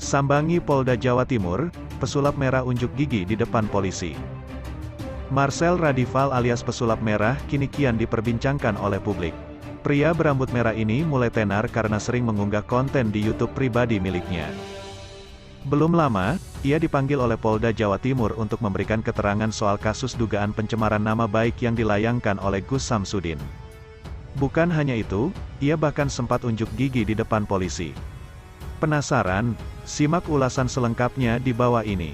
Sambangi Polda Jawa Timur, pesulap merah unjuk gigi di depan polisi. Marcel Radival alias pesulap merah kini kian diperbincangkan oleh publik. Pria berambut merah ini mulai tenar karena sering mengunggah konten di YouTube pribadi miliknya. Belum lama, ia dipanggil oleh Polda Jawa Timur untuk memberikan keterangan soal kasus dugaan pencemaran nama baik yang dilayangkan oleh Gus Samsudin. Bukan hanya itu, ia bahkan sempat unjuk gigi di depan polisi. Penasaran? Simak ulasan selengkapnya di bawah ini.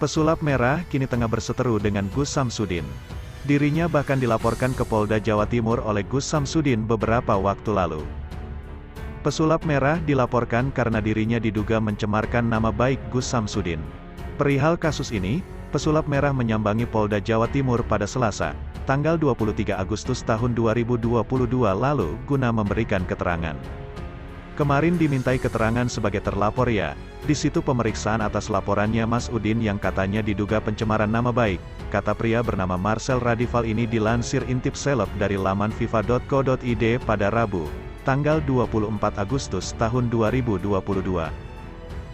Pesulap merah kini tengah berseteru dengan Gus Samsudin. Dirinya bahkan dilaporkan ke Polda Jawa Timur oleh Gus Samsudin beberapa waktu lalu. Pesulap merah dilaporkan karena dirinya diduga mencemarkan nama baik Gus Samsudin. Perihal kasus ini, pesulap merah menyambangi Polda Jawa Timur pada Selasa, tanggal 23 Agustus tahun 2022 lalu guna memberikan keterangan. Kemarin dimintai keterangan sebagai terlapor ya, di situ pemeriksaan atas laporannya Mas Udin yang katanya diduga pencemaran nama baik, kata pria bernama Marcel Radival ini dilansir Intip Seleb dari laman fifa.co.id pada Rabu, tanggal 24 Agustus tahun 2022.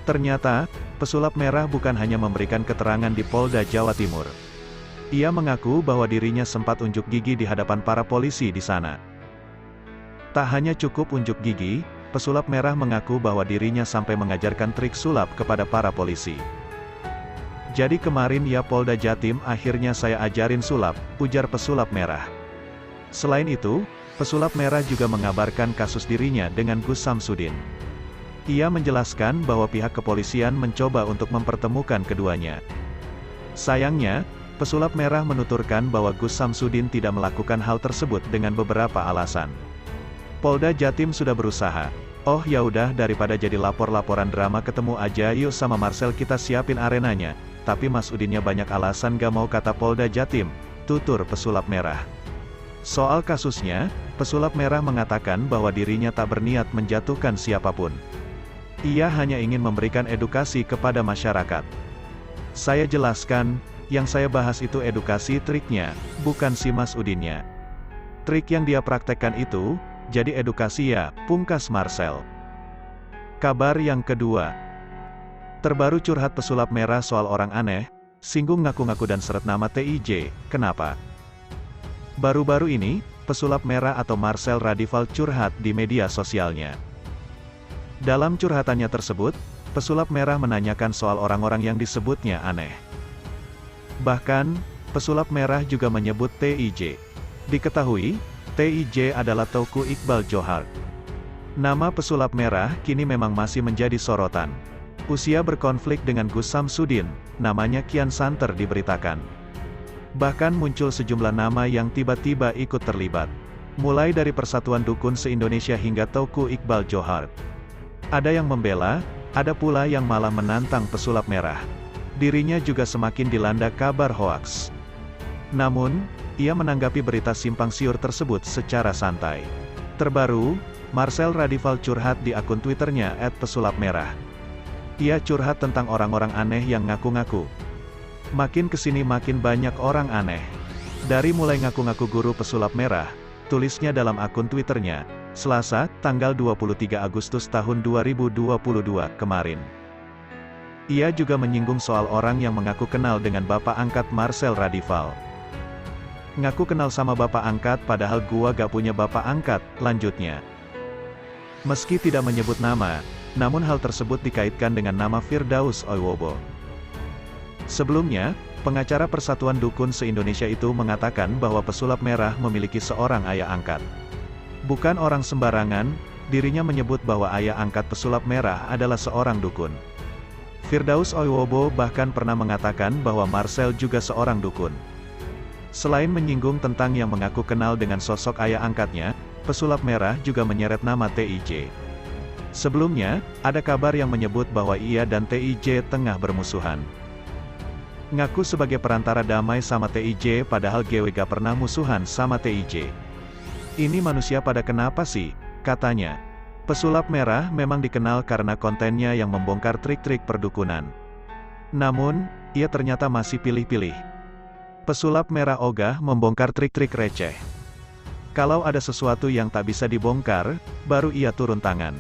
Ternyata, pesulap merah bukan hanya memberikan keterangan di Polda Jawa Timur. Ia mengaku bahwa dirinya sempat unjuk gigi di hadapan para polisi di sana. Tak hanya cukup unjuk gigi, pesulap merah mengaku bahwa dirinya sampai mengajarkan trik sulap kepada para polisi. Jadi kemarin ya Polda Jatim akhirnya saya ajarin sulap, ujar pesulap merah. Selain itu, pesulap merah juga mengabarkan kasus dirinya dengan Gus Samsudin. Ia menjelaskan bahwa pihak kepolisian mencoba untuk mempertemukan keduanya. Sayangnya, pesulap merah menuturkan bahwa Gus Samsudin tidak melakukan hal tersebut dengan beberapa alasan. Polda Jatim sudah berusaha. Oh ya udah daripada jadi lapor-laporan drama ketemu aja yuk sama Marcel kita siapin arenanya. Tapi Mas Udinnya banyak alasan gak mau kata Polda Jatim, tutur pesulap merah. Soal kasusnya, pesulap merah mengatakan bahwa dirinya tak berniat menjatuhkan siapapun. Ia hanya ingin memberikan edukasi kepada masyarakat. Saya jelaskan, yang saya bahas itu edukasi triknya, bukan si Mas Udinnya. Trik yang dia praktekkan itu, jadi edukasi ya, pungkas Marcel. Kabar yang kedua. Terbaru curhat pesulap merah soal orang aneh, singgung ngaku-ngaku dan seret nama TIJ, kenapa? Baru-baru ini, pesulap merah atau Marcel Radival curhat di media sosialnya. Dalam curhatannya tersebut, pesulap merah menanyakan soal orang-orang yang disebutnya aneh. Bahkan, pesulap merah juga menyebut TIJ. Diketahui, TIJ adalah Teuku Iqbal Johar. Nama pesulap merah kini memang masih menjadi sorotan. Usia berkonflik dengan Gus Samsudin, namanya kian santer diberitakan. Bahkan muncul sejumlah nama yang tiba-tiba ikut terlibat. Mulai dari Persatuan Dukun se-Indonesia hingga Teuku Iqbal Johar. Ada yang membela, ada pula yang malah menantang pesulap merah. Dirinya juga semakin dilanda kabar hoaks. Namun, ia menanggapi berita simpang siur tersebut secara santai. Terbaru, Marcel Radival curhat di akun Twitternya @pesulapmerah. Ia curhat tentang orang-orang aneh yang ngaku-ngaku. Makin kesini makin banyak orang aneh. Dari mulai ngaku-ngaku guru pesulap merah, tulisnya dalam akun Twitternya, Selasa, tanggal 23 Agustus tahun 2022 kemarin. Ia juga menyinggung soal orang yang mengaku kenal dengan bapak angkat Marcel Radival. Ngaku kenal sama bapak angkat padahal gua gak punya bapak angkat, lanjutnya. Meski tidak menyebut nama, namun hal tersebut dikaitkan dengan nama Firdaus Oiwobo. Sebelumnya, pengacara Persatuan Dukun se-Indonesia itu mengatakan bahwa pesulap merah memiliki seorang ayah angkat. Bukan orang sembarangan, dirinya menyebut bahwa ayah angkat pesulap merah adalah seorang dukun. Firdaus Oiwobo bahkan pernah mengatakan bahwa Marcel juga seorang dukun. Selain menyinggung tentang yang mengaku kenal dengan sosok ayah angkatnya, pesulap merah juga menyeret nama TIJ. Sebelumnya, ada kabar yang menyebut bahwa ia dan TIJ tengah bermusuhan. Ngaku sebagai perantara damai sama TIJ padahal GW gak pernah musuhan sama TIJ. Ini manusia pada kenapa sih, katanya. Pesulap merah memang dikenal karena kontennya yang membongkar trik-trik perdukunan. Namun, ia ternyata masih pilih-pilih. Pesulap merah ogah membongkar trik-trik receh. Kalau ada sesuatu yang tak bisa dibongkar, baru ia turun tangan.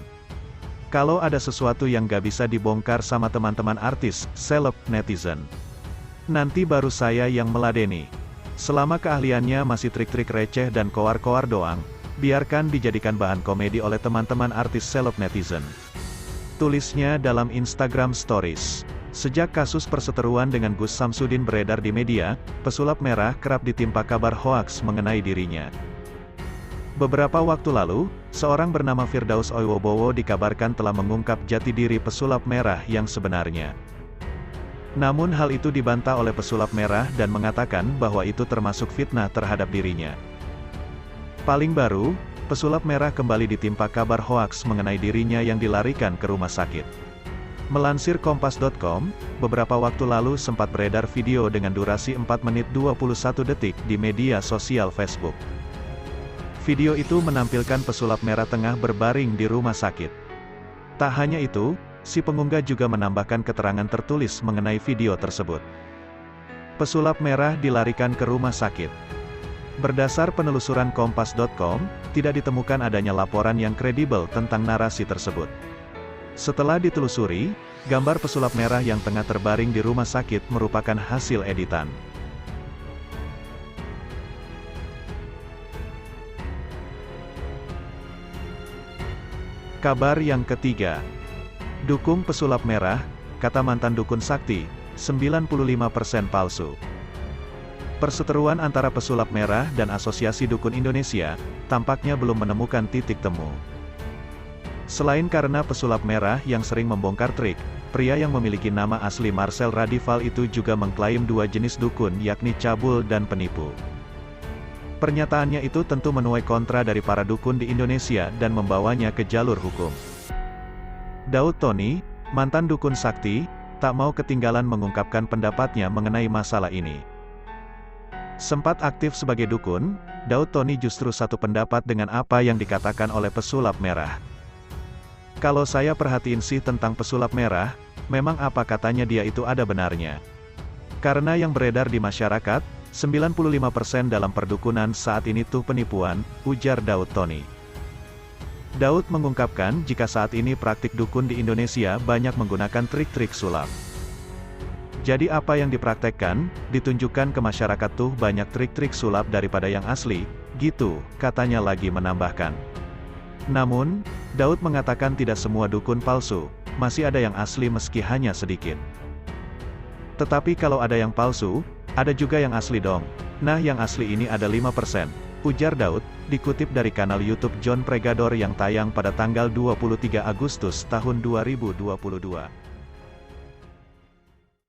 Kalau ada sesuatu yang gak bisa dibongkar sama teman-teman artis, seleb, netizen, nanti baru saya yang meladeni. Selama keahliannya masih trik-trik receh dan koar-koar doang, biarkan dijadikan bahan komedi oleh teman-teman artis seleb netizen. Tulisnya dalam Instagram Stories. Sejak kasus perseteruan dengan Gus Samsudin beredar di media, pesulap merah kerap ditimpa kabar hoaks mengenai dirinya. Beberapa waktu lalu, seorang bernama Firdaus Oiwobowo dikabarkan telah mengungkap jati diri pesulap merah yang sebenarnya. Namun hal itu dibantah oleh pesulap merah dan mengatakan bahwa itu termasuk fitnah terhadap dirinya. Paling baru, pesulap merah kembali ditimpa kabar hoaks mengenai dirinya yang dilarikan ke rumah sakit. Melansir Kompas.com, beberapa waktu lalu sempat beredar video dengan durasi 4 menit 21 detik di media sosial Facebook. Video itu menampilkan pesulap merah tengah berbaring di rumah sakit. Tak hanya itu, si pengunggah juga menambahkan keterangan tertulis mengenai video tersebut. Pesulap merah dilarikan ke rumah sakit. Berdasar penelusuran Kompas.com, tidak ditemukan adanya laporan yang kredibel tentang narasi tersebut. Setelah ditelusuri, gambar pesulap merah yang tengah terbaring di rumah sakit merupakan hasil editan. Kabar yang ketiga. Dukung pesulap merah, kata mantan dukun sakti, 95% palsu. Perseteruan antara pesulap merah dan Asosiasi Dukun Indonesia, tampaknya belum menemukan titik temu. Selain karena pesulap merah yang sering membongkar trik, pria yang memiliki nama asli Marcel Radival itu juga mengklaim dua jenis dukun yakni cabul dan penipu. Pernyataannya itu tentu menuai kontra dari para dukun di Indonesia dan membawanya ke jalur hukum. Daud Tony, mantan dukun sakti, tak mau ketinggalan mengungkapkan pendapatnya mengenai masalah ini. Sempat aktif sebagai dukun, Daud Tony justru satu pendapat dengan apa yang dikatakan oleh pesulap merah. Kalau saya perhatiin sih tentang pesulap merah, memang apa katanya dia itu ada benarnya. Karena yang beredar di masyarakat, 95% dalam perdukunan saat ini tuh penipuan, ujar Daud Tony. Daud mengungkapkan jika saat ini praktik dukun di Indonesia banyak menggunakan trik-trik sulap. Jadi apa yang dipraktekkan, ditunjukkan ke masyarakat tuh banyak trik-trik sulap daripada yang asli, gitu, katanya lagi menambahkan. Namun, Daud mengatakan tidak semua dukun palsu, masih ada yang asli meski hanya sedikit. Tetapi kalau ada yang palsu, ada juga yang asli dong. Nah yang asli ini ada 5%, ujar Daud, dikutip dari kanal YouTube John Pregador yang tayang pada tanggal 23 Agustus tahun 2022.